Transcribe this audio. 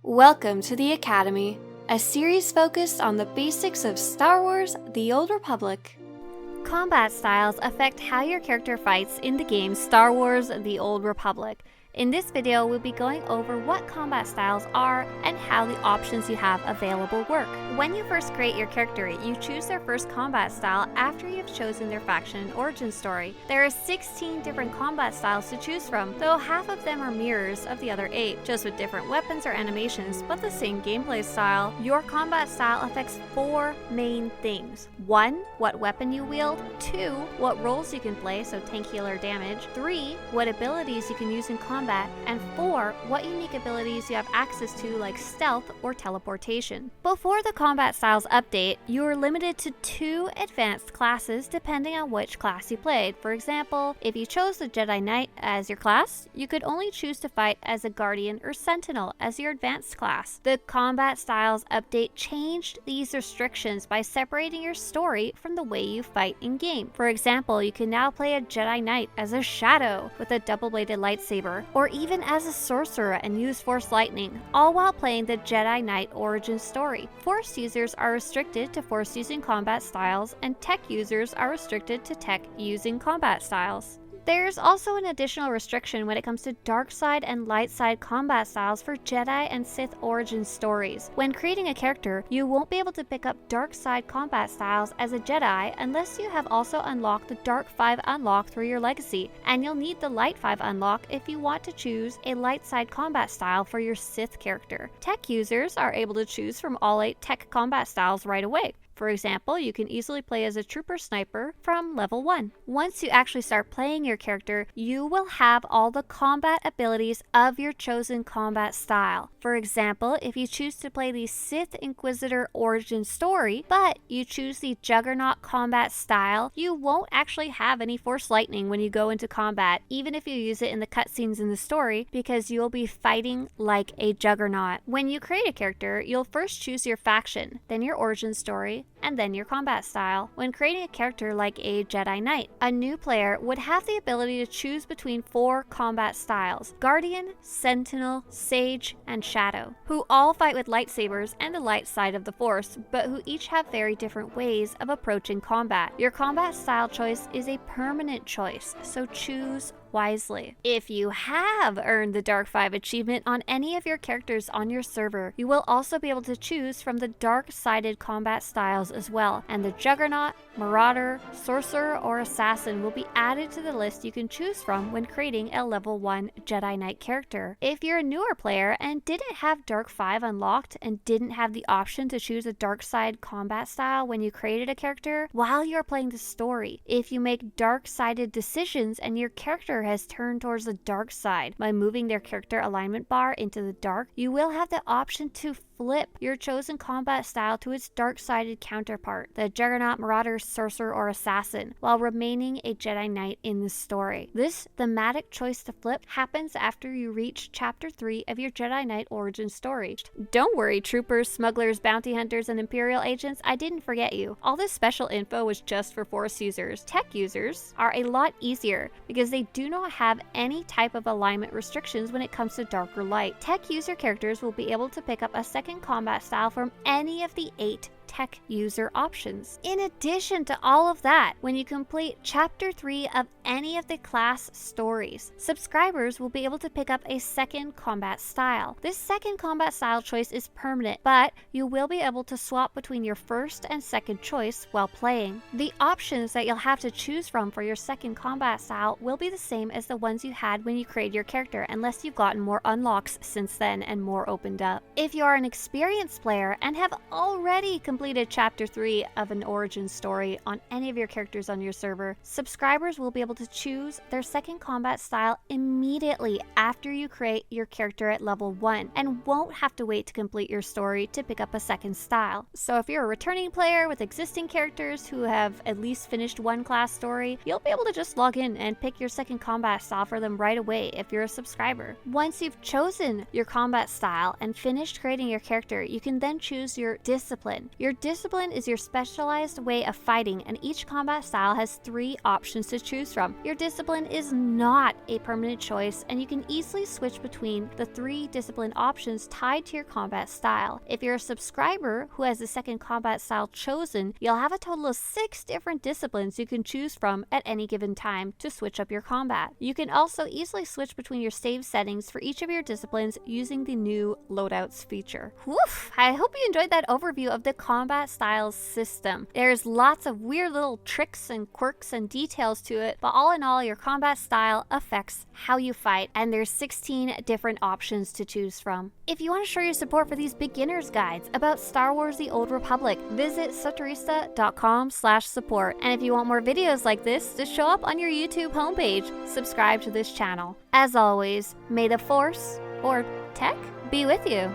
Welcome to the Academy, a series focused on the basics of Star Wars: The Old Republic. Combat styles affect how your character fights in the game Star Wars: The Old Republic. In this video, we'll be going over what combat styles are and how the options you have available work. When you first create your character, you choose their first combat style after you've chosen their faction and origin story. There are 16 different combat styles to choose from, though half of them are mirrors of the other 8, just with different weapons or animations, but the same gameplay style. Your combat style affects 4 main things. 1. What weapon you wield. 2. What roles you can play, so tank, heal, or damage. 3. What abilities you can use in combat. And 4. What unique abilities you have access to, like stealth or teleportation. Before the combat styles update, you are limited to 2 advanced classes depending on which class you played. For example, if you chose the Jedi Knight as your class, you could only choose to fight as a Guardian or Sentinel as your advanced class. The combat styles update changed these restrictions by separating your story from the way you fight in-game. For example, you can now play a Jedi Knight as a Shadow with a double-bladed lightsaber, or even as a sorcerer and use Force Lightning, all while playing the Jedi Knight origin story. Force users are restricted to Force using combat styles, and Tech users are restricted to Tech using combat styles. There's also an additional restriction when it comes to dark side and light side combat styles for Jedi and Sith origin stories. When creating a character, you won't be able to pick up dark side combat styles as a Jedi unless you have also unlocked the Dark 5 unlock through your legacy, and you'll need the Light 5 unlock if you want to choose a light side combat style for your Sith character. Tech users are able to choose from all 8 Tech combat styles right away. For example, you can easily play as a Trooper Sniper from level 1. Once you actually start playing your character, you will have all the combat abilities of your chosen combat style. For example, if you choose to play the Sith Inquisitor origin story, but you choose the Juggernaut combat style, you won't actually have any Force Lightning when you go into combat, even if you use it in the cutscenes in the story, because you'll be fighting like a Juggernaut. When you create a character, you'll first choose your faction, then your origin story, and then your combat style. When creating a character like a Jedi Knight, a new player would have the ability to choose between 4 combat styles: Guardian, Sentinel, Sage, and Shadow, who all fight with lightsabers and the light side of the Force, but who each have very different ways of approaching combat. Your combat style choice is a permanent choice, so choose wisely. If you have earned the Dark 5 achievement on any of your characters on your server, you will also be able to choose from the dark-sided combat styles as well, and the Juggernaut, Marauder, Sorcerer, or Assassin will be added to the list you can choose from when creating a level 1 Jedi Knight character. If you're a newer player and didn't have Dark 5 unlocked and didn't have the option to choose a dark side combat style when you created a character, while you're playing the story, if you make dark-sided decisions and your character has turned towards the dark side by moving their character alignment bar into the dark, you will have the option to flip your chosen combat style to its dark-sided counterpart, the Juggernaut, Marauder, Sorcerer, or Assassin, while remaining a Jedi Knight in the story. This thematic choice to flip happens after you reach Chapter 3 of your Jedi Knight origin story. Don't worry, troopers, smugglers, bounty hunters, and Imperial agents, I didn't forget you. All this special info was just for Force users. Tech users are a lot easier because they do not have any type of alignment restrictions when it comes to dark or light. Tech user characters will be able to pick up a second combat style from any of the 8 Tech user options. In addition to all of that, when you complete Chapter 3 of any of the class stories, subscribers will be able to pick up a second combat style. This second combat style choice is permanent, but you will be able to swap between your first and second choice while playing. The options that you'll have to choose from for your second combat style will be the same as the ones you had when you created your character, unless you've gotten more unlocks since then and more opened up. If you are an experienced player and have already completed Chapter 3 of an origin story on any of your characters on your server, subscribers will be able to choose their second combat style immediately after you create your character at level 1 and won't have to wait to complete your story to pick up a second style. So if you're a returning player with existing characters who have at least finished one class story, you'll be able to just log in and pick your second combat style for them right away if you're a subscriber. Once you've chosen your combat style and finished creating your character, you can then choose your discipline. Your Your discipline is your specialized way of fighting, and each combat style has 3 options to choose from. Your discipline is not a permanent choice, and you can easily switch between the 3 discipline options tied to your combat style. If you're a subscriber who has the second combat style chosen, you'll have a total of 6 different disciplines you can choose from at any given time to switch up your combat. You can also easily switch between your save settings for each of your disciplines using the new loadouts feature. Woof! I hope you enjoyed that overview of the combat styles system. There's lots of weird little tricks and quirks and details to it, but all in all, your combat style affects how you fight, and there's 16 different options to choose from. If you want to show your support for these beginner's guides about Star Wars The Old Republic, visit SWTORista.com/support. And if you want more videos like this to show up on your YouTube homepage, subscribe to this channel. As always, may the Force, or Tech, be with you.